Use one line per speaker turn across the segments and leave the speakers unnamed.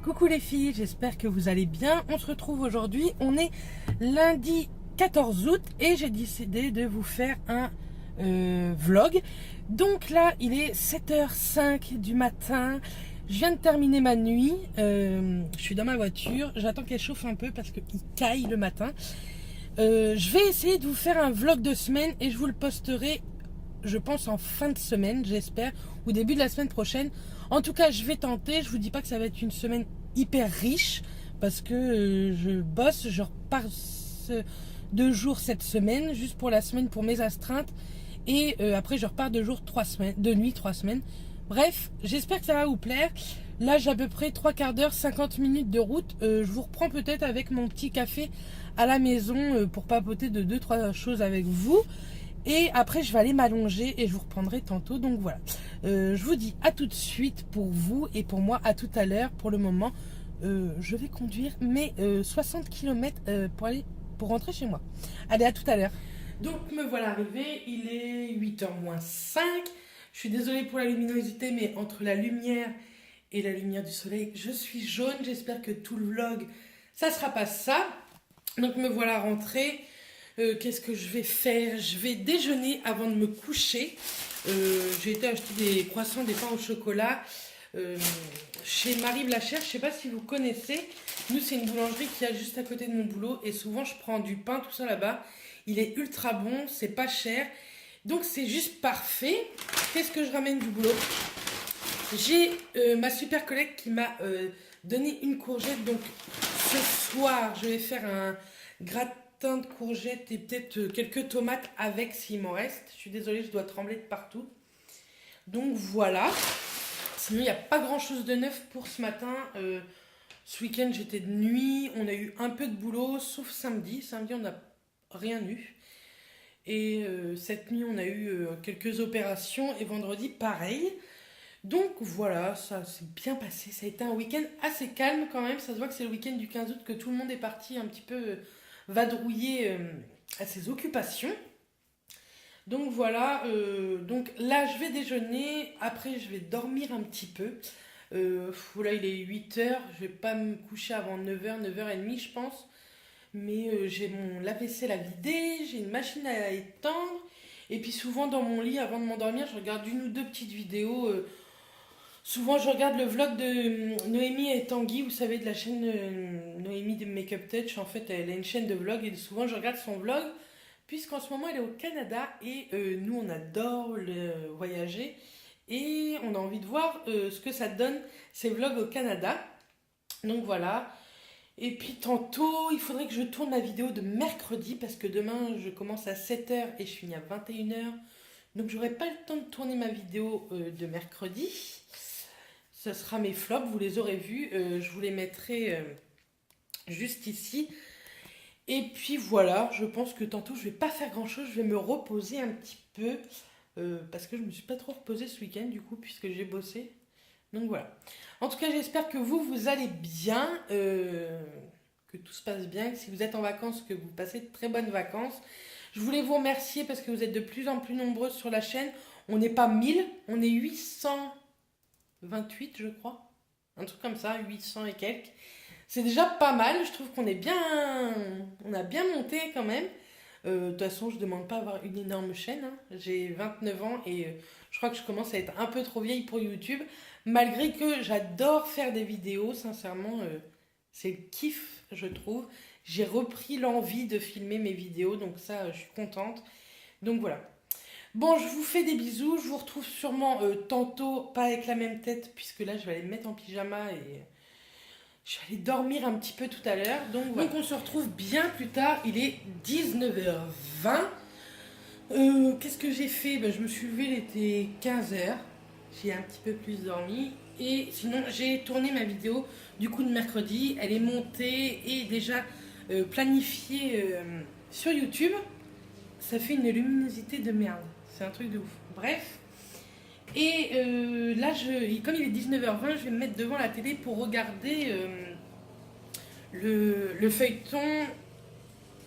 Coucou les filles, j'espère que vous allez bien. On se retrouve aujourd'hui, on est lundi 14 août et j'ai décidé de vous faire un vlog. Donc là, il est 7h05 du matin. Je viens de terminer ma nuit. Je suis dans ma voiture. J'attends qu'elle chauffe un peu parce qu'il caille le matin. Je vais essayer de vous faire un vlog de semaine et je vous le posterai, je pense, en fin de semaine, j'espère, ou début de la semaine prochaine. En tout cas, je vais tenter. Je vous dis pas que ça va être une semaine hyper riche parce que je bosse. Je repars 2 jours cette semaine, juste pour la semaine pour mes astreintes. Et après, je repars 2 nuits, 3 semaines. Bref, j'espère que ça va vous plaire. Là, j'ai à peu près 3/4 d'heure, 50 minutes de route. Je vous reprends peut-être avec mon petit café à la maison pour papoter de 2-3 choses avec vous. Et après, je vais aller m'allonger et je vous reprendrai tantôt. Donc voilà. Je vous dis à tout de suite pour vous et pour moi à tout à l'heure. Pour le moment, je vais conduire mes 60 km pour rentrer chez moi. Allez, à tout à l'heure. Donc me voilà arrivé. Il est 8h moins 5. Je suis désolée pour la luminosité, mais entre la lumière et la lumière du soleil, je suis jaune. J'espère que tout le vlog, ça sera pas ça. Donc me voilà rentrée. Qu'est-ce que je vais faire? Je vais déjeuner avant de me coucher. J'ai été acheter des croissants, des pains au chocolat chez Marie Blachère. Je ne sais pas si vous connaissez. Nous, c'est une boulangerie qui est juste à côté de mon boulot. Et souvent, je prends du pain, tout ça là-bas. Il est ultra bon, c'est pas cher. Donc, c'est juste parfait. Qu'est-ce que je ramène du boulot? J'ai ma super collègue qui m'a donné une courgette. Donc, ce soir, je vais faire un gratin de courgettes et peut-être quelques tomates avec s'il m'en reste. Je suis désolée, je dois trembler de partout. Donc voilà. Sinon, il n'y a pas grand-chose de neuf pour ce matin. Ce week-end, j'étais de nuit. On a eu un peu de boulot, sauf samedi. Samedi, on n'a rien eu. Et cette nuit, on a eu quelques opérations. Et vendredi, pareil. Donc voilà, ça s'est bien passé. Ça a été un week-end assez calme quand même. Ça se voit que c'est le week-end du 15 août que tout le monde est parti un petit peu vadrouiller à ses occupations. Donc voilà, donc là je vais déjeuner, après je vais dormir un petit peu. Là il est 8h, je vais pas me coucher avant 9h, 9h30 je pense. Mais j'ai mon lave-vaisselle à vider, j'ai une machine à étendre. Et puis souvent dans mon lit, avant de m'endormir, je regarde une ou deux petites vidéos. Souvent je regarde le vlog de Noémie et Tanguy, vous savez, de la chaîne Noémie de Make-up Touch. En fait, elle a une chaîne de vlog et souvent je regarde son vlog. Puisqu'en ce moment elle est au Canada et nous on adore voyager et on a envie de voir ce que ça donne ces vlogs au Canada. Donc voilà. Et puis tantôt il faudrait que je tourne ma vidéo de mercredi parce que demain je commence à 7h et je finis à 21h. Donc j'aurai pas le temps de tourner ma vidéo de mercredi. Ce sera mes flops, vous les aurez vus. Je vous les mettrai juste ici. Et puis voilà, je pense que tantôt je vais pas faire grand chose, je vais me reposer un petit peu parce que je me suis pas trop reposée ce week-end du coup puisque j'ai bossé. Donc voilà. En tout cas, j'espère que vous allez bien, que tout se passe bien, que si vous êtes en vacances, que vous passez de très bonnes vacances. Je voulais vous remercier parce que vous êtes de plus en plus nombreux sur la chaîne. On n'est pas 1000, on est 828 je crois. Un truc comme ça, 800 et quelques. C'est déjà pas mal, je trouve qu'on est bien, on a bien monté quand même. De toute façon, je ne demande pas à avoir une énorme chaîne, hein. J'ai 29 ans et je crois que je commence à être un peu trop vieille pour YouTube. Malgré que j'adore faire des vidéos, sincèrement, c'est le kiff, je trouve. J'ai repris l'envie de filmer mes vidéos, donc ça, je suis contente. Donc voilà. Bon, je vous fais des bisous, je vous retrouve sûrement tantôt, pas avec la même tête, puisque là, je vais aller me mettre en pyjama et... je vais aller dormir un petit peu tout à l'heure. Donc, voilà. Donc on se retrouve bien plus tard. Il est 19h20. Qu'est-ce que j'ai fait? Je me suis levée, il était 15h. J'ai un petit peu plus dormi. Et sinon, j'ai tourné ma vidéo du coup de mercredi. Elle est montée et déjà planifiée sur YouTube. Ça fait une luminosité de merde. C'est un truc de ouf. Bref. Et là, comme il est 19h20, je vais me mettre devant la télé pour regarder le feuilleton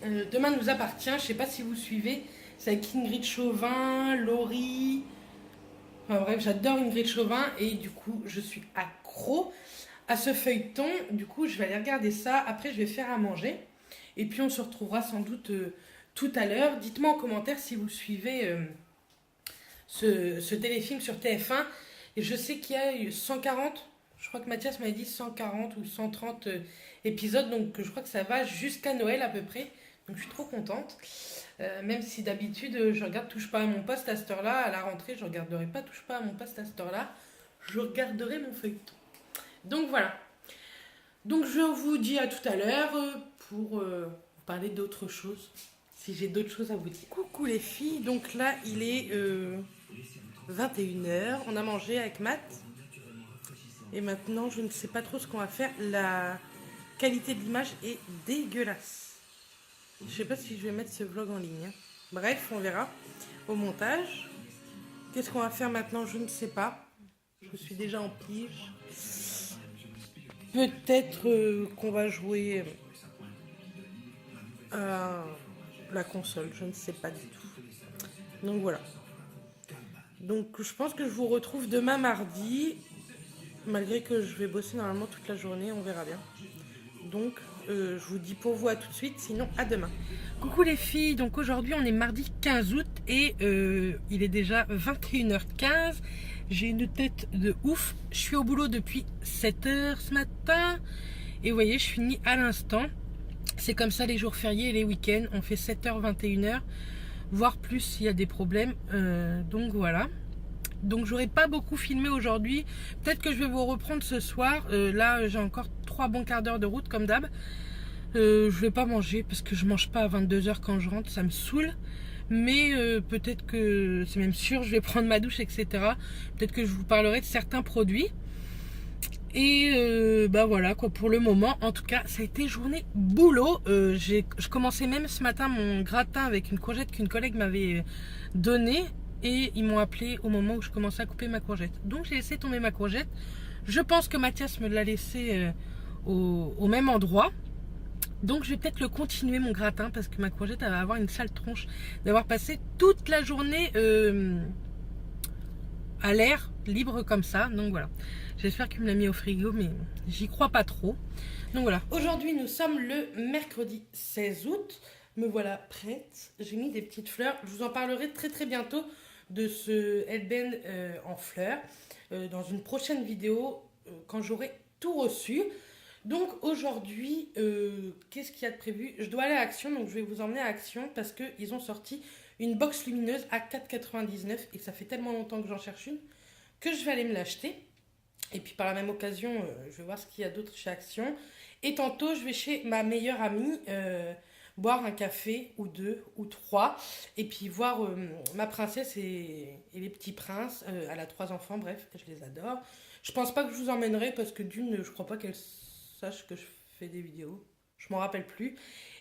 Demain nous appartient. Je ne sais pas si vous suivez. C'est avec Ingrid Chauvin, Laurie. Enfin bref, j'adore Ingrid Chauvin et du coup, je suis accro. à ce feuilleton. Du coup, je vais aller regarder ça. Après, je vais faire à manger. Et puis, on se retrouvera sans doute tout à l'heure. Dites-moi en commentaire si vous suivez ce téléfilm sur TF1. Et je sais qu'il y a eu 140, je crois que Mathias m'avait dit 140 ou 130 épisodes. Donc, je crois que ça va jusqu'à Noël à peu près. Donc, je suis trop contente. Même si d'habitude, je regarde Touche pas à mon poste à cette heure-là. À la rentrée, je regarderai pas Touche pas à mon poste à cette heure-là. Je regarderai mon feuilleton. Donc voilà. Donc je vous dis à tout à l'heure pour vous parler d'autres choses. Si j'ai d'autres choses à vous dire. Coucou les filles. Donc là, il est 21h. On a mangé avec Matt. Et maintenant, je ne sais pas trop ce qu'on va faire. La qualité de l'image est dégueulasse. Je sais pas si je vais mettre ce vlog en ligne. Bref, on verra au montage. Qu'est-ce qu'on va faire maintenant? Je ne sais pas. Je suis déjà en pige. Peut-être qu'on va jouer à la console. Je ne sais pas du tout. Donc voilà. Donc je pense que je vous retrouve demain mardi. Malgré que je vais bosser normalement toute la journée. On verra bien. Donc je vous dis pour vous à tout de suite. Sinon à demain. Coucou les filles. Donc aujourd'hui on est mardi 15 août. Et il est déjà 21h15. J'ai une tête de ouf. Je suis au boulot depuis 7h ce matin. Et vous voyez, je finis à l'instant. C'est comme ça les jours fériés et les week-ends. On fait 7h, 21h, voire plus s'il y a des problèmes. Donc voilà. Donc j'aurai pas beaucoup filmé aujourd'hui. Peut-être que je vais vous reprendre ce soir. Là, j'ai encore 3 bons quarts d'heure de route comme d'hab. Je vais pas manger parce que je mange pas à 22h quand je rentre. Ça me saoule. Mais peut-être que, c'est même sûr, je vais prendre ma douche, etc. Peut-être que je vous parlerai de certains produits. Et bah voilà quoi pour le moment. En tout cas, ça a été journée boulot. Je commençais même ce matin mon gratin avec une courgette qu'une collègue m'avait donnée. Et ils m'ont appelé au moment où je commençais à couper ma courgette. Donc j'ai laissé tomber ma courgette. Je pense que Mathias me l'a laissé au même endroit. Donc je vais peut-être le continuer mon gratin parce que ma courgette elle va avoir une sale tronche d'avoir passé toute la journée à l'air libre comme ça. Donc voilà, j'espère qu'il me l'a mis au frigo mais j'y crois pas trop. Donc voilà, aujourd'hui nous sommes le mercredi 16 août. Me voilà prête, j'ai mis des petites fleurs. Je vous en parlerai très très bientôt de ce headband en fleurs dans une prochaine vidéo quand j'aurai tout reçu. Donc aujourd'hui, qu'est-ce qu'il y a de prévu? Je dois aller à Action, donc je vais vous emmener à Action parce qu'ils ont sorti une box lumineuse à 4,99 et ça fait tellement longtemps que j'en cherche une que je vais aller me l'acheter. Et puis par la même occasion, je vais voir ce qu'il y a d'autre chez Action. Et tantôt, je vais chez ma meilleure amie boire un café ou 2 ou 3 et puis voir ma princesse et les petits princes. Elle a 3 enfants, bref, je les adore. Je pense pas que je vous emmènerai parce que d'une, je crois pas qu'elle sache que je fais des vidéos. Je m'en rappelle plus.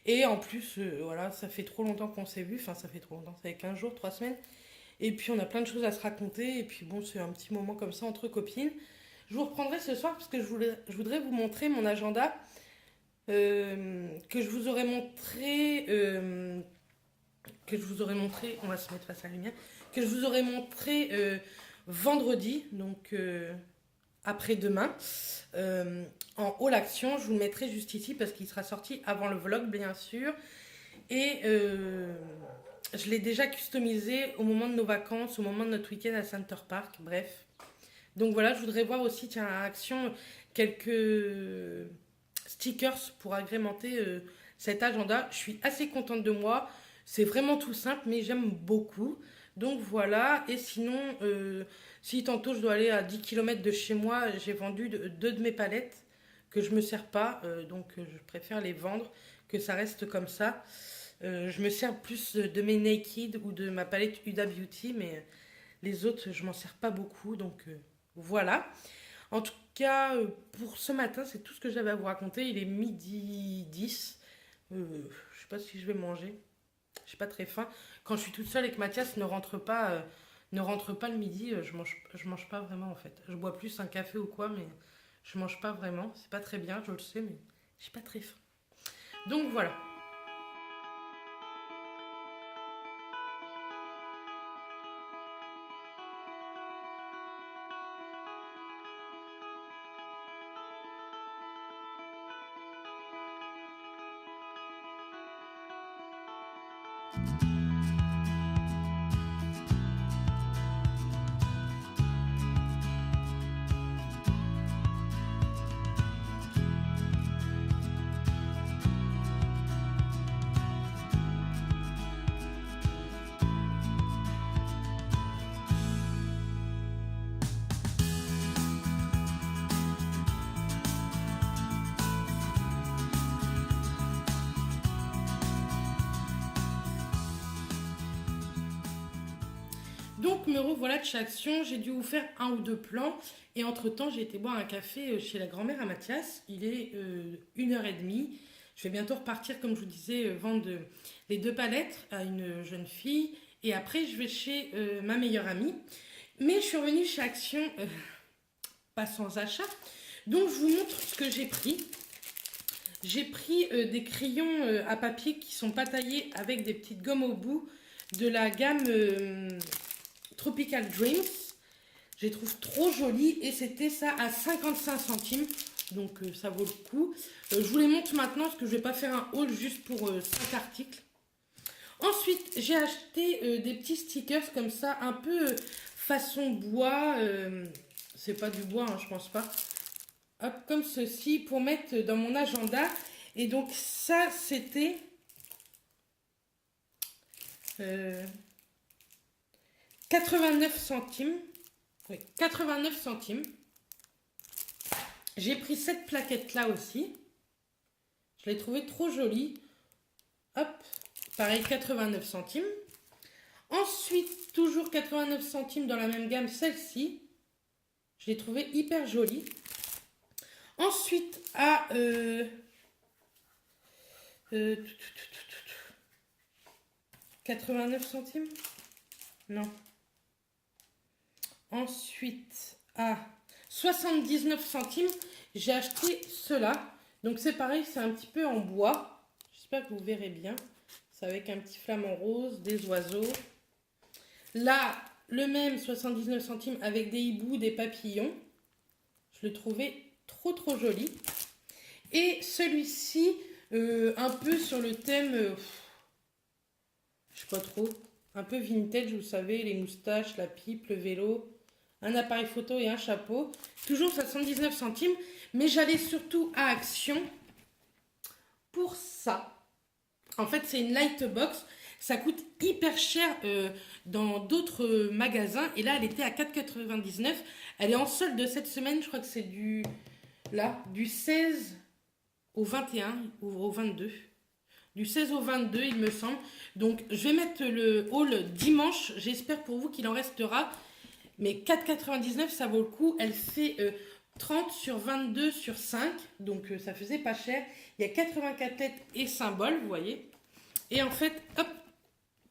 Et en plus, voilà, ça fait trop longtemps qu'on s'est vu. Enfin, ça fait trop longtemps. Ça fait 15 jours, 3 semaines. Et puis, on a plein de choses à se raconter. Et puis, bon, c'est un petit moment comme ça entre copines. Je vous reprendrai ce soir parce que je voudrais vous montrer mon agenda que je vous aurais montré. On va se mettre face à la lumière. Que je vous aurais montré vendredi. Donc. Après-demain, en haut l'action, je vous le mettrai juste ici parce qu'il sera sorti avant le vlog bien sûr. Et je l'ai déjà customisé au moment de nos vacances, au moment de notre week-end à Center Park, bref. Donc voilà, je voudrais voir aussi, tiens, à Action, quelques stickers pour agrémenter cet agenda. Je suis assez contente de moi, c'est vraiment tout simple mais j'aime beaucoup. Donc voilà, et sinon, si tantôt je dois aller à 10 km de chez moi, j'ai vendu 2 de mes palettes que je me sers pas, donc je préfère les vendre, que ça reste comme ça. Je me sers plus de mes Naked ou de ma palette Huda Beauty, mais les autres, je m'en sers pas beaucoup, donc voilà. En tout cas, pour ce matin, c'est tout ce que j'avais à vous raconter. Il est midi 10. Je sais pas si je vais manger. J'ai pas très faim. Quand je suis toute seule et que Mathias ne rentre pas le midi, je mange pas vraiment en fait. Je bois plus un café ou quoi, mais je mange pas vraiment. C'est pas très bien, je le sais, mais j'ai pas très faim. Donc voilà. Donc me revoilà de chez Action, j'ai dû vous faire un ou deux plans et entre temps j'ai été boire un café chez la grand-mère à Mathias, il est 1h30, je vais bientôt repartir comme je vous disais vendre les 2 palettes à une jeune fille et après je vais chez ma meilleure amie, mais je suis revenue chez Action pas sans achat, donc je vous montre ce que j'ai pris. J'ai pris des crayons à papier qui sont pas taillés avec des petites gommes au bout de la gamme Tropical Dreams. Je les trouve trop jolies et c'était ça à 55 centimes. Donc ça vaut le coup. Je vous les montre maintenant parce que je ne vais pas faire un haul juste pour 5 articles. Ensuite, j'ai acheté des petits stickers comme ça, un peu façon bois. C'est pas du bois, hein, je pense pas. Hop, comme ceci pour mettre dans mon agenda. Et donc ça, c'était 89 centimes. Oui, 89 centimes. J'ai pris cette plaquette là aussi. Je l'ai trouvée trop jolie. Hop, pareil 89 centimes. Ensuite, toujours 89 centimes dans la même gamme, celle-ci. Je l'ai trouvée hyper jolie. Ensuite, à 89 centimes. Non. Ensuite, à 79 centimes, j'ai acheté cela. Donc c'est pareil, c'est un petit peu en bois. J'espère que vous verrez bien. C'est avec un petit flamant rose, des oiseaux. Là, le même 79 centimes avec des hiboux, des papillons. Je le trouvais trop joli. Et celui-ci, un peu sur le thème, je sais pas trop, un peu vintage, vous savez, les moustaches, la pipe, le vélo, un appareil photo et un chapeau. Toujours 79 centimes, mais j'allais surtout à Action pour ça. En fait, c'est une Lightbox. Ça coûte hyper cher dans d'autres magasins. Et là, elle était à 4,99 €. Elle est en solde cette semaine. Je crois que c'est du 16 au 21 ou au 22. Du 16 au 22, il me semble. Donc, je vais mettre le haul dimanche. J'espère pour vous qu'il en restera. Mais 4,99 €, ça vaut le coup. Elle fait 30 sur 22 sur 5. Donc, ça faisait pas cher. Il y a 84 lettres et symboles, vous voyez. Et en fait, hop,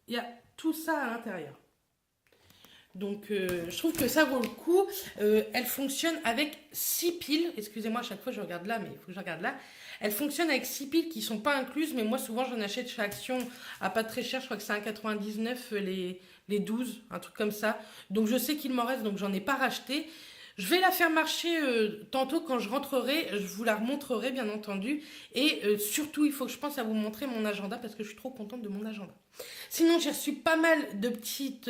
il y a tout ça à l'intérieur. Donc, je trouve que ça vaut le coup. Elle fonctionne avec 6 piles. Excusez-moi, à chaque fois, je regarde là, mais il faut que je regarde là. Elle fonctionne avec 6 piles qui ne sont pas incluses. Mais moi, souvent, j'en achète chez Action à pas très cher. Je crois que c'est 1,99 € les 12, un truc comme ça. Donc, je sais qu'il m'en reste, donc j'en ai pas racheté. Je vais la faire marcher tantôt quand je rentrerai. Je vous la remontrerai, bien entendu. Et surtout, il faut que je pense à vous montrer mon agenda parce que je suis trop contente de mon agenda. Sinon, j'ai reçu pas mal de petits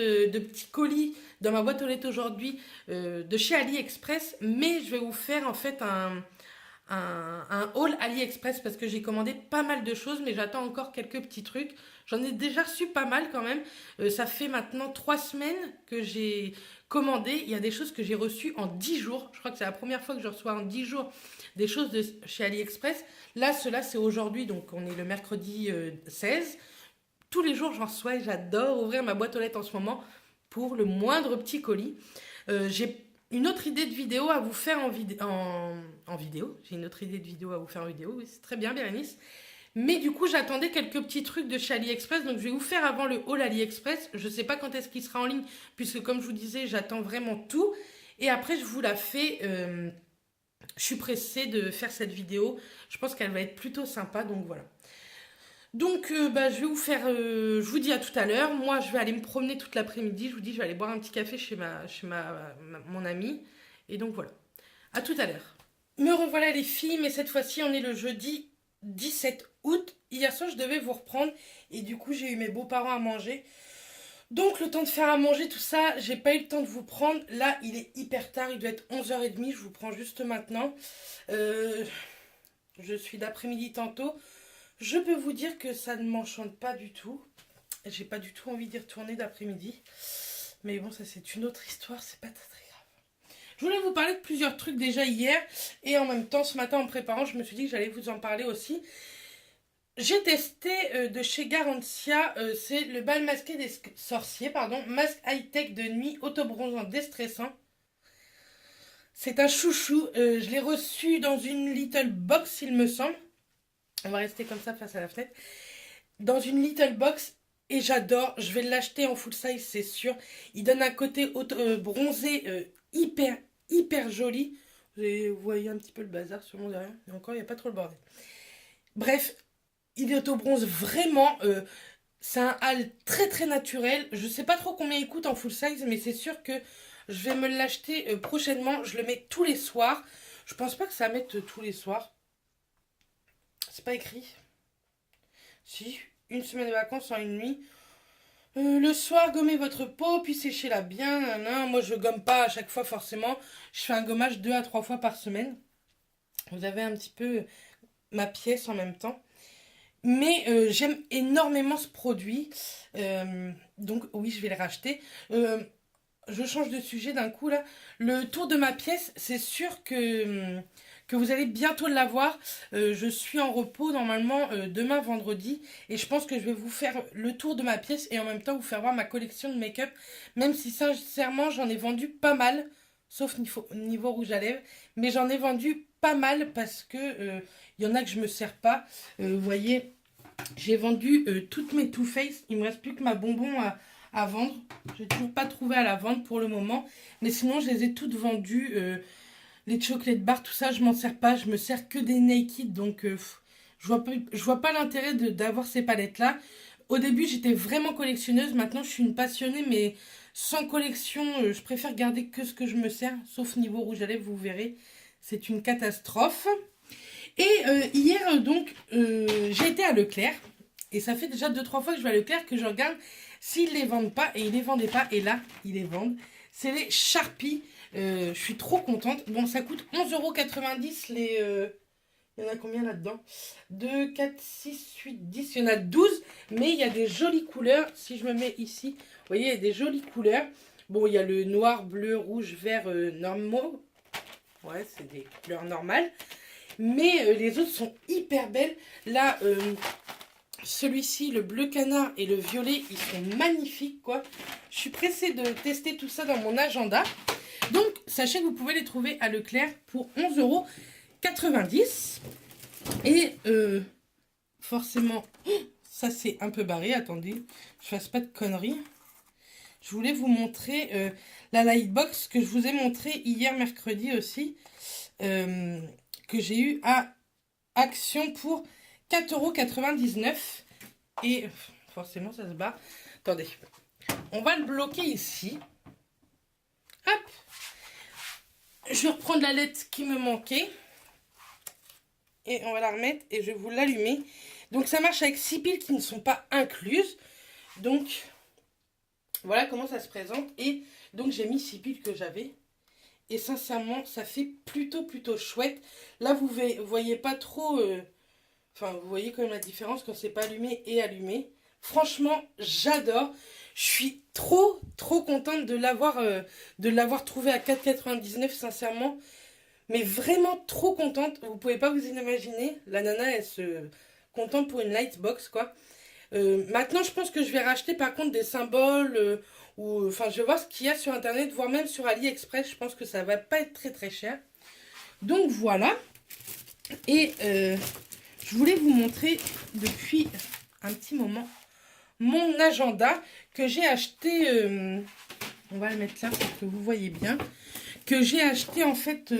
colis dans ma boîte aux lettres aujourd'hui de chez AliExpress. Mais je vais vous faire en fait un haul AliExpress parce que j'ai commandé pas mal de choses, mais j'attends encore quelques petits trucs. J'en ai déjà reçu pas mal quand même. Ça fait maintenant 3 semaines que j'ai commandé. Il y a des choses que j'ai reçues en 10 jours. Je crois que c'est la première fois que je reçois en 10 jours des choses de chez AliExpress. Là, cela c'est aujourd'hui, donc on est le mercredi 16. Tous les jours, j'en reçois et j'adore ouvrir ma boîte aux lettres en ce moment pour le moindre petit colis. J'ai une autre idée de vidéo à vous faire en vidéo. J'ai une autre idée de vidéo à vous faire en vidéo. Oui, c'est très bien, Bérénice. Mais du coup, j'attendais quelques petits trucs de chez AliExpress. Donc, je vais vous faire avant le haul AliExpress. Je ne sais pas quand est-ce qu'il sera en ligne. Puisque, comme je vous disais, j'attends vraiment tout. Et après, je vous la fais. Je suis pressée de faire cette vidéo. Je pense qu'elle va être plutôt sympa. Donc, voilà. Donc, je vais vous faire, je vous dis à tout à l'heure. Moi, je vais aller me promener toute l'après-midi. Je vous dis, je vais aller boire un petit café chez mon amie. Et donc, voilà. À tout à l'heure. Me revoilà les filles, mais cette fois-ci, on est le jeudi 17 août. Hier soir, je devais vous reprendre et du coup, j'ai eu mes beaux-parents à manger. Donc, le temps de faire à manger, tout ça, j'ai pas eu le temps de vous prendre. Là, il est hyper tard, il doit être 11h30, je vous prends juste maintenant. Euh, je suis d'après-midi tantôt. Je peux vous dire que ça ne m'enchante pas du tout. J'ai pas du tout envie d'y retourner d'après-midi. Mais bon, ça c'est une autre histoire, c'est pas très grave. Je voulais vous parler de plusieurs trucs déjà hier. Et en même temps, ce matin en préparant, je me suis dit que j'allais vous en parler aussi. J'ai testé de chez Garantia, c'est le bal masqué des sorciers, pardon, masque high-tech de nuit autobronzant déstressant. C'est un chouchou, je l'ai reçu dans une little box il me semble. On va rester comme ça face à la fenêtre. Dans une little box et j'adore, je vais l'acheter en full size c'est sûr. Il donne un côté bronzé hyper hyper joli. Vous voyez un petit peu le bazar sur mon derrière, et encore il n'y a pas trop le bordel. Bref, il auto-bronze vraiment. C'est un hâle très très naturel. Je sais pas trop combien il coûte en full size, mais c'est sûr que je vais me l'acheter prochainement. Je le mets tous les soirs. Je pense pas que ça mette tous les soirs. C'est pas écrit. Si, une semaine de vacances en une nuit. Le soir, gommez votre peau, puis séchez-la bien. Nan. Moi, je gomme pas à chaque fois forcément. Je fais un gommage 2 à 3 fois par semaine. Vous avez un petit peu ma pièce en même temps. Mais j'aime énormément ce produit. Donc oui, je vais le racheter. Je change de sujet d'un coup là. Le tour de ma pièce, c'est sûr que vous allez bientôt l'avoir. Je suis en repos normalement demain vendredi. Et je pense que je vais vous faire le tour de ma pièce et en même temps vous faire voir ma collection de make-up. Même si sincèrement j'en ai vendu pas mal. Sauf niveau rouge à lèvres. Mais j'en ai vendu pas mal parce que y en a que je me sers pas. Vous voyez, j'ai vendu toutes mes Too Faced. Il me reste plus que ma bonbon à vendre. Je n'ai toujours pas trouvé à la vente pour le moment. Mais sinon, je les ai toutes vendues. Les chocolate bars, tout ça, je m'en sers pas. Je me sers que des Naked. Donc, je vois pas l'intérêt d'avoir ces palettes-là. Au début, j'étais vraiment collectionneuse. Maintenant, je suis une passionnée. Mais sans collection, je préfère garder que ce que je me sers. Sauf niveau rouge à lèvres, vous verrez. C'est une catastrophe. Et hier, donc, j'ai été à Leclerc. Et ça fait déjà 2-3 fois que je vais à Leclerc que je regarde s'ils les vendent pas. Et ils les vendaient pas. Et là, ils les vendent. C'est les Sharpie. Je suis trop contente. Bon, ça coûte 11,90 € les... il y en a combien là-dedans? 2, 4, 6, 8, 10. Il y en a 12. Mais il y a des jolies couleurs. Si je me mets ici, vous voyez, il y a des jolies couleurs. Bon, il y a le noir, bleu, rouge, vert normaux. Ouais, c'est des couleurs normales. Mais les autres sont hyper belles. Là, celui-ci, le bleu canard et le violet, ils sont magnifiques, quoi. Je suis pressée de tester tout ça dans mon agenda. Donc, sachez que vous pouvez les trouver à Leclerc pour 11,90 €. Et forcément, ça c'est un peu barré. Attendez, je fasse pas de conneries. Je voulais vous montrer la Lightbox que je vous ai montré hier mercredi aussi. Que j'ai eu à Action pour 4,99 €. Et forcément, ça se barre. Attendez, on va le bloquer ici. Hop. Je vais reprendre la lettre qui me manquait. Et on va la remettre et je vais vous l'allumer. Donc, ça marche avec 6 piles qui ne sont pas incluses. Donc, voilà comment ça se présente. Et donc, j'ai mis 6 piles que j'avais. Et sincèrement, ça fait plutôt chouette. Là, vous voyez pas trop... Enfin, vous voyez quand même la différence quand c'est pas allumé et allumé. Franchement, j'adore. Je suis trop contente de l'avoir trouvé à 4,99 € sincèrement. Mais vraiment trop contente. Vous pouvez pas vous imaginer. La nana, elle se contente pour une Lightbox, quoi. Maintenant, je pense que je vais racheter par contre des symboles... Enfin, je vais voir ce qu'il y a sur internet, voire même sur AliExpress. Je pense que ça va pas être très cher. Donc voilà. Et je voulais vous montrer depuis un petit moment mon agenda que j'ai acheté. On va le mettre là pour que vous voyez bien. Que j'ai acheté en fait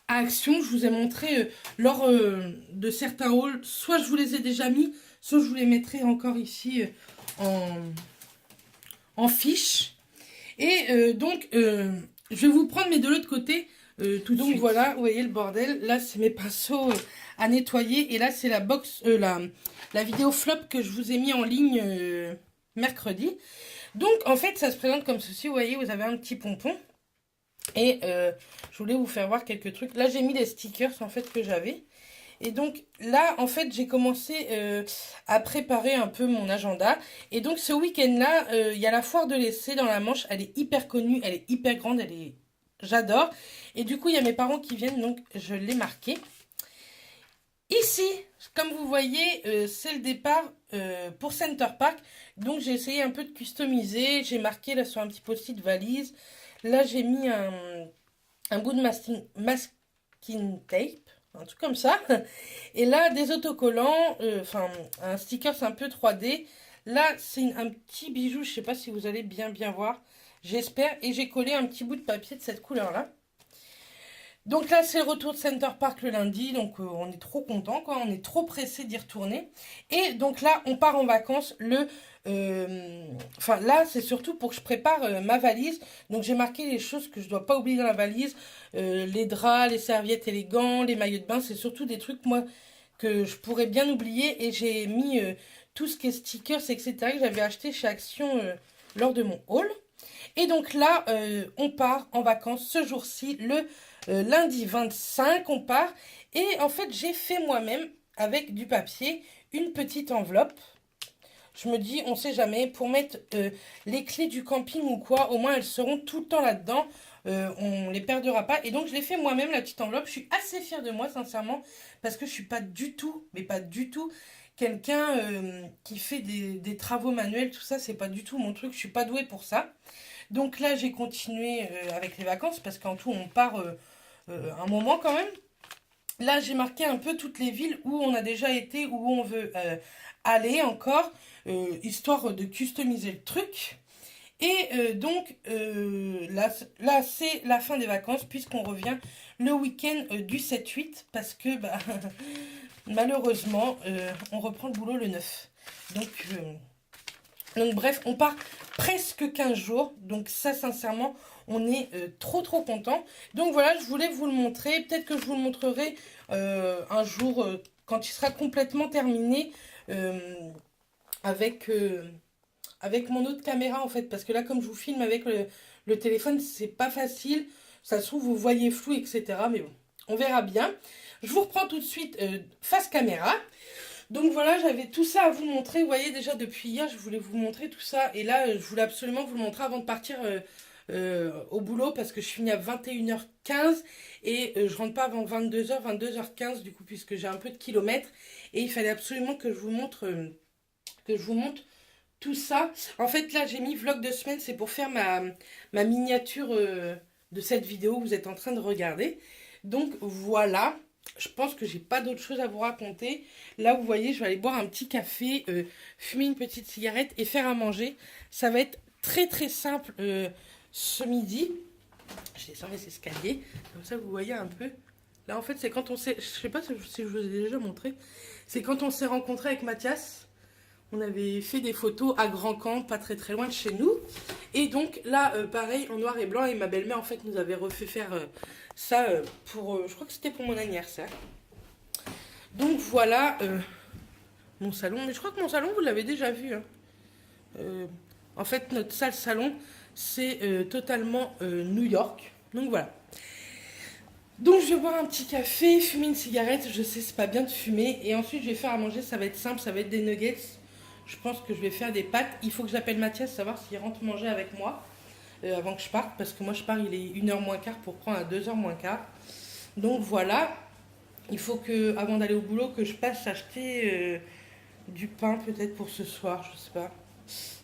à Action. Je vous ai montré lors de certains hauls. Soit je vous les ai déjà mis, soit je vous les mettrai encore ici en fiche. Et donc, je vais vous prendre, mais de l'autre côté, tout de suite. Donc voilà, vous voyez le bordel. Là, c'est mes pinceaux à nettoyer. Et là, c'est la la vidéo flop que je vous ai mis en ligne mercredi. Donc, en fait, ça se présente comme ceci. Vous voyez, vous avez un petit pompon. Et je voulais vous faire voir quelques trucs. Là, j'ai mis les stickers, en fait, que j'avais. Et donc, là, en fait, j'ai commencé à préparer un peu mon agenda. Et donc, ce week-end-là, il y a la foire de l'essai dans la Manche. Elle est hyper connue, elle est hyper grande, j'adore. Et du coup, il y a mes parents qui viennent, donc je l'ai marqué. Ici, comme vous voyez, c'est le départ pour Center Park. Donc, j'ai essayé un peu de customiser. J'ai marqué là sur un petit post-it valise. Là, j'ai mis un bout de masking tape, un truc comme ça. Et là, des autocollants, enfin, un sticker, c'est un peu 3D. Là, c'est un petit bijou, je sais pas si vous allez bien voir. J'espère. Et j'ai collé un petit bout de papier de cette couleur-là. Donc là, c'est le retour de Center Park le lundi. Donc, on est trop content, quoi. On est trop pressé d'y retourner. Et donc là, on part en vacances Enfin, là, c'est surtout pour que je prépare ma valise. Donc, j'ai marqué les choses que je dois pas oublier dans la valise. Les draps, les serviettes et les gants, les maillots de bain. C'est surtout des trucs, moi, que je pourrais bien oublier. Et j'ai mis tout ce qui est stickers, etc. que j'avais acheté chez Action lors de mon haul. Et donc là, on part en vacances ce jour-ci, le lundi 25, on part. Et en fait, j'ai fait moi-même, avec du papier, une petite enveloppe. Je me dis, on sait jamais, pour mettre les clés du camping ou quoi, au moins elles seront tout le temps là-dedans. On les perdra pas. Et donc, je l'ai fait moi-même, la petite enveloppe. Je suis assez fière de moi, sincèrement, parce que je suis pas du tout, mais pas du tout, quelqu'un qui fait des travaux manuels, tout ça, c'est pas du tout mon truc. Je suis pas douée pour ça. Donc là, j'ai continué avec les vacances, parce qu'en tout, on part un moment quand même. Là, j'ai marqué un peu toutes les villes où on a déjà été, où on veut aller encore, histoire de customiser le truc. Et donc, là c'est la fin des vacances, puisqu'on revient le week-end du 7-8, parce que, bah, malheureusement, on reprend le boulot le 9. Donc bref, on part presque 15 jours. Donc ça, sincèrement, on est trop content. Donc voilà, je voulais vous le montrer. Peut-être que je vous le montrerai un jour quand il sera complètement terminé avec, avec mon autre caméra en fait. Parce que là, comme je vous filme avec le téléphone, c'est pas facile. Ça se trouve, vous voyez flou, etc. Mais bon, on verra bien. Je vous reprends tout de suite face caméra. Donc voilà, j'avais tout ça à vous montrer. Vous voyez, déjà depuis hier, je voulais vous montrer tout ça. Et là, je voulais absolument vous le montrer avant de partir au boulot, parce que je finis à 21h15 et je rentre pas avant 22h, 22h15 du coup, puisque j'ai un peu de kilomètres. Et il fallait absolument que je vous montre, tout ça. En fait, là, j'ai mis vlog de semaine, c'est pour faire ma miniature de cette vidéo que vous êtes en train de regarder. Donc voilà. Je pense que j'ai pas d'autre chose à vous raconter. Là, vous voyez, je vais aller boire un petit café, fumer une petite cigarette et faire à manger. Ça va être très simple ce midi. Je descends les escaliers. Comme ça, vous voyez un peu. Là, en fait, c'est quand on s'est... Je sais pas si je vous ai déjà montré. C'est quand on s'est rencontré avec Mathias. On avait fait des photos à Grand Camp, pas très loin de chez nous. Et donc là, pareil, en noir et blanc. Et ma belle-mère, en fait, nous avait refait faire ça pour... je crois que c'était pour mon anniversaire. Donc voilà mon salon. Mais je crois que mon salon, vous l'avez déjà vu. Hein. En fait, notre salle salon, c'est totalement New York. Donc voilà. Donc je vais boire un petit café, fumer une cigarette. Je sais, c'est pas bien de fumer. Et ensuite, je vais faire à manger. Ça va être simple, ça va être des nuggets. Je pense que je vais faire des pâtes. Il faut que j'appelle Mathias, savoir s'il rentre manger avec moi avant que je parte. Parce que moi, je pars, il est 1h moins quart pour prendre à 2h moins quart. Donc voilà. Il faut que, avant d'aller au boulot, que je passe acheter du pain peut-être pour ce soir, je sais pas.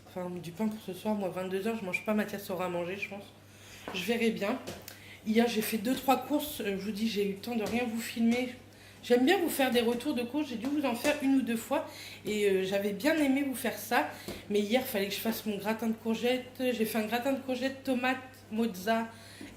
Enfin, du pain pour ce soir. Moi, 22h, je mange pas. Mathias aura mangé, je pense. Je verrai bien. Hier, j'ai fait 2-3 courses. Je vous dis, j'ai eu le temps de rien vous filmer. J'aime bien vous faire des retours de courses. J'ai dû vous en faire 1 ou 2 fois. Et j'avais bien aimé vous faire ça. Mais hier, il fallait que je fasse mon gratin de courgettes. J'ai fait un gratin de courgettes, tomates, mozza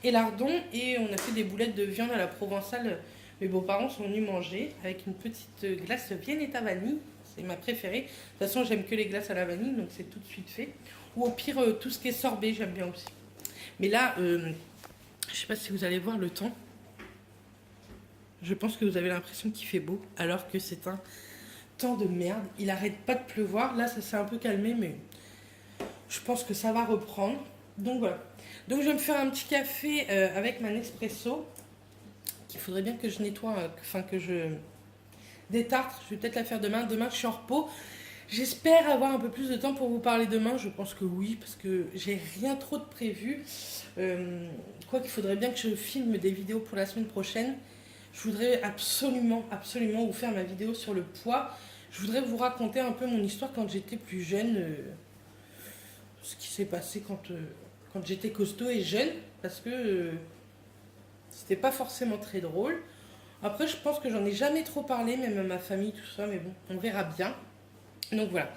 et lardons. Et on a fait des boulettes de viande à la provençale. Mes beaux-parents sont venus manger avec une petite glace Viennetta vanille. C'est ma préférée. De toute façon, j'aime que les glaces à la vanille. Donc, c'est tout de suite fait. Ou au pire, tout ce qui est sorbet, j'aime bien aussi. Mais là... je sais pas si vous allez voir le temps. Je pense que vous avez l'impression qu'il fait beau, alors que c'est un temps de merde. Il arrête pas de pleuvoir. Là, ça s'est un peu calmé, mais je pense que ça va reprendre. Donc voilà. Donc je vais me faire un petit café avec ma Nespresso. Qu'il faudrait bien que je nettoie, enfin que je détartre. Je vais peut-être la faire demain. Demain, je suis en repos. J'espère avoir un peu plus de temps pour vous parler demain. Je pense que oui, parce que j'ai rien trop de prévu. Quoi qu'il faudrait bien que je filme des vidéos pour la semaine prochaine. Je voudrais absolument, absolument vous faire ma vidéo sur le poids. Je voudrais vous raconter un peu mon histoire quand j'étais plus jeune. Ce qui s'est passé quand j'étais costaud et jeune. Parce que c'était pas forcément très drôle. Après, je pense que j'en ai jamais trop parlé, même à ma famille, tout ça. Mais bon, on verra bien. Donc voilà.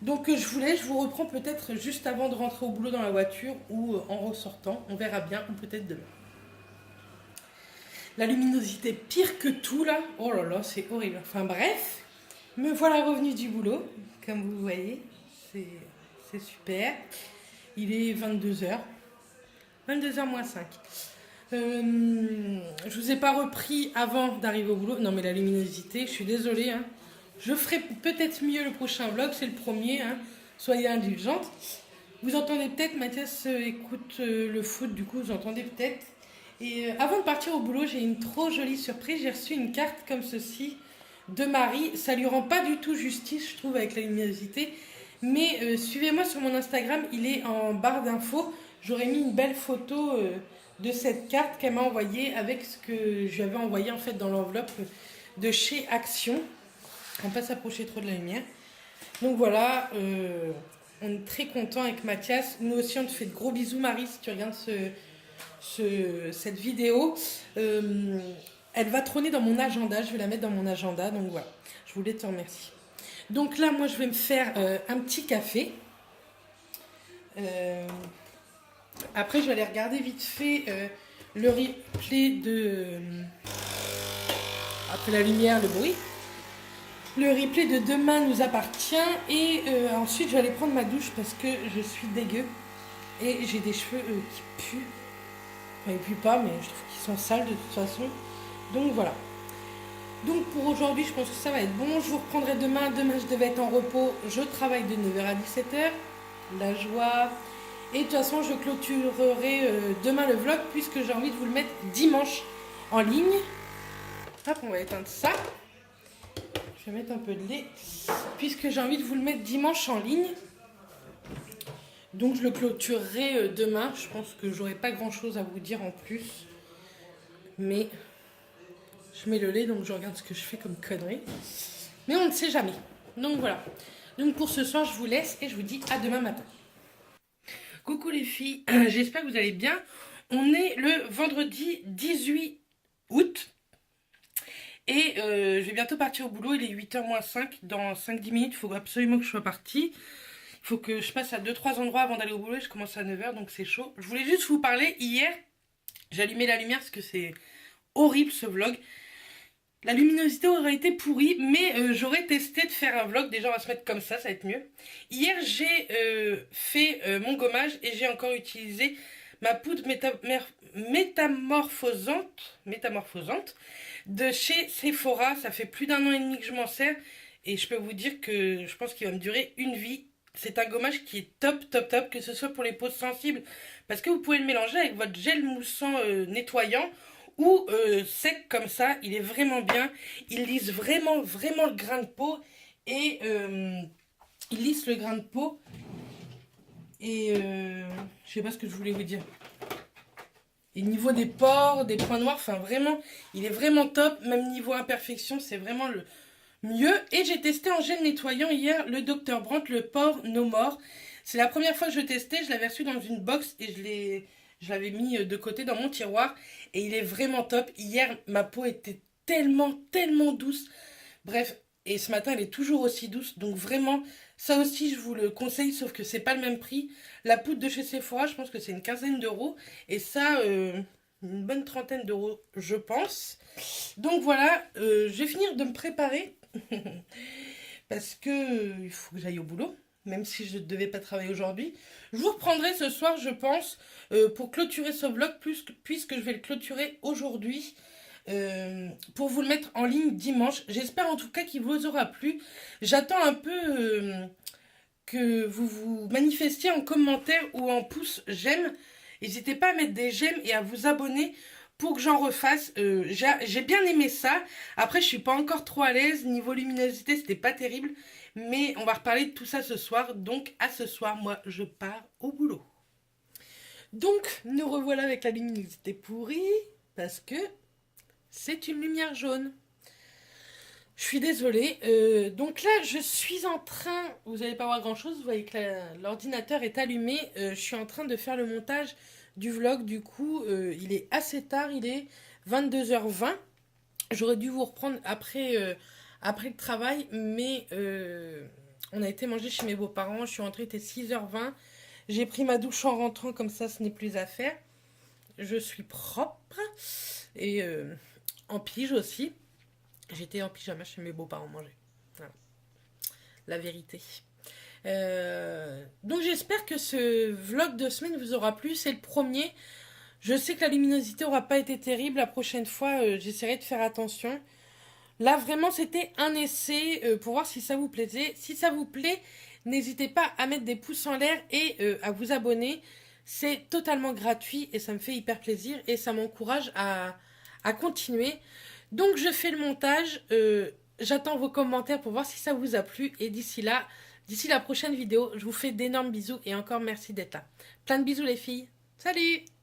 Donc je vous reprends peut-être juste avant de rentrer au boulot dans la voiture ou en ressortant. On verra bien, ou peut-être demain. La luminosité pire que tout là. Oh là là, c'est horrible. Enfin bref, me voilà revenu du boulot. Comme vous voyez, c'est super. Il est 22h. 22h moins 5. Je vous ai pas repris avant d'arriver au boulot. Non mais la luminosité, je suis désolée. Hein. Je ferai peut-être mieux le prochain vlog, c'est le premier. Hein. Soyez indulgentes. Vous entendez peut-être, Mathias écoute le foot, du coup vous entendez peut-être. Et avant de partir au boulot, j'ai une trop jolie surprise. J'ai reçu une carte comme ceci de Marie. Ça lui rend pas du tout justice, je trouve, avec la luminosité. Mais suivez-moi sur mon Instagram, il est en barre d'infos. J'aurais mis une belle photo de cette carte qu'elle m'a envoyée avec ce que je lui avais envoyé en fait dans l'enveloppe de chez Action. On va pas s'approcher trop de la lumière. Donc voilà, on est très content avec Mathias. Nous aussi, on te fait de gros bisous, Marie, si tu regardes cette vidéo. Elle va trôner dans mon agenda, je vais la mettre dans mon agenda, donc voilà, je voulais te remercier. Donc là, moi, je vais me faire un petit café. Après, je vais aller regarder vite fait le replay de... après la lumière, le bruit. Le replay de Demain nous appartient. Et ensuite, je vais aller prendre ma douche parce que je suis dégueu. Et j'ai des cheveux qui puent. Enfin, ils puent pas, mais je trouve qu'ils sont sales de toute façon. Donc voilà. Donc pour aujourd'hui, je pense que ça va être bon. Je vous reprendrai demain. Demain, je devais être en repos. Je travaille de 9h à 17h. La joie. Et de toute façon, je clôturerai demain le vlog puisque j'ai envie de vous le mettre dimanche en ligne. Hop, on va éteindre ça. Je vais mettre un peu de lait puisque j'ai envie de vous le mettre dimanche en ligne. Donc je le clôturerai demain. Je pense que j'aurai pas grand chose à vous dire en plus. Mais je mets le lait, donc je regarde ce que je fais comme connerie. Mais on ne sait jamais. Donc voilà. Donc pour ce soir, je vous laisse et je vous dis à demain matin. Coucou les filles, j'espère que vous allez bien. On est le vendredi 18 août. Et je vais bientôt partir au boulot. Il est 8h moins 5. Dans 5-10 minutes, il faut absolument que je sois partie. Il faut que je passe à 2-3 endroits avant d'aller au boulot. Je commence à 9h, donc c'est chaud. Je voulais juste vous parler. Hier, j'ai allumé la lumière parce que c'est horrible ce vlog. La luminosité aurait été pourrie, mais j'aurais testé de faire un vlog. Déjà, on va se mettre comme ça va être mieux. Hier, j'ai fait mon gommage et j'ai encore utilisé ma poudre métamorphosante de chez Sephora. Ça fait plus d'1 an et demi que je m'en sers et je peux vous dire que je pense qu'il va me durer une vie. C'est un gommage qui est top, top, top, que ce soit pour les peaux sensibles, parce que vous pouvez le mélanger avec votre gel moussant nettoyant ou sec comme ça. Il est vraiment bien. Il lisse vraiment, vraiment le grain de peau et il lisse le grain de peau. Et je sais pas ce que je voulais vous dire. Et niveau des pores, des points noirs, enfin vraiment, il est vraiment top. Même niveau imperfection, c'est vraiment le mieux. Et j'ai testé en gel nettoyant hier le Dr. Brandt, le Pore No More. C'est la première fois que je le testais. Je l'avais reçu dans une box et je l'avais mis de côté dans mon tiroir. Et il est vraiment top. Hier, ma peau était tellement, tellement douce. Bref, et ce matin, elle est toujours aussi douce. Donc vraiment, ça aussi, je vous le conseille, sauf que c'est pas le même prix. La poudre de chez Sephora, je pense que c'est une quinzaine d'euros. Et ça, une bonne trentaine d'euros, je pense. Donc voilà, je vais finir de me préparer. Parce que il faut que j'aille au boulot. Même si je ne devais pas travailler aujourd'hui. Je vous reprendrai ce soir, je pense, pour clôturer ce vlog, puisque je vais le clôturer aujourd'hui. pour vous le mettre en ligne dimanche. J'espère en tout cas qu'il vous aura plu. J'attends un peu que vous vous manifestiez en commentaire ou en pouce j'aime. N'hésitez pas à mettre des j'aime et à vous abonner pour que j'en refasse. J'ai bien aimé ça. Après, je suis pas encore trop à l'aise. Niveau luminosité, c'était pas terrible. Mais on va reparler de tout ça ce soir. Donc, à ce soir, moi, je pars au boulot. Donc, nous revoilà avec la luminosité pourrie. Parce que c'est une lumière jaune. Je suis désolée. Donc là, je suis en train... Vous n'allez pas voir grand-chose. Vous voyez que l'ordinateur est allumé. Je suis en train de faire le montage du vlog. Du coup, il est assez tard. Il est 22h20. J'aurais dû vous reprendre après, après le travail. Mais on a été manger chez mes beaux-parents. Je suis rentrée, il était 6h20. J'ai pris ma douche en rentrant. Comme ça, ce n'est plus à faire. Je suis propre. Et en pige aussi. J'étais en pyjama chez mes beaux-parents manger. Voilà. La vérité. Donc j'espère que ce vlog de semaine vous aura plu. C'est le premier. Je sais que la luminosité aura pas été terrible. La prochaine fois, j'essaierai de faire attention. Là, vraiment, c'était un essai pour voir si ça vous plaisait. Si ça vous plaît, n'hésitez pas à mettre des pouces en l'air et à vous abonner. C'est totalement gratuit et ça me fait hyper plaisir et ça m'encourage à continuer. Donc je fais le montage, j'attends vos commentaires pour voir si ça vous a plu et d'ici la prochaine vidéo, je vous fais d'énormes bisous et encore merci d'être là. Plein de bisous les filles, salut!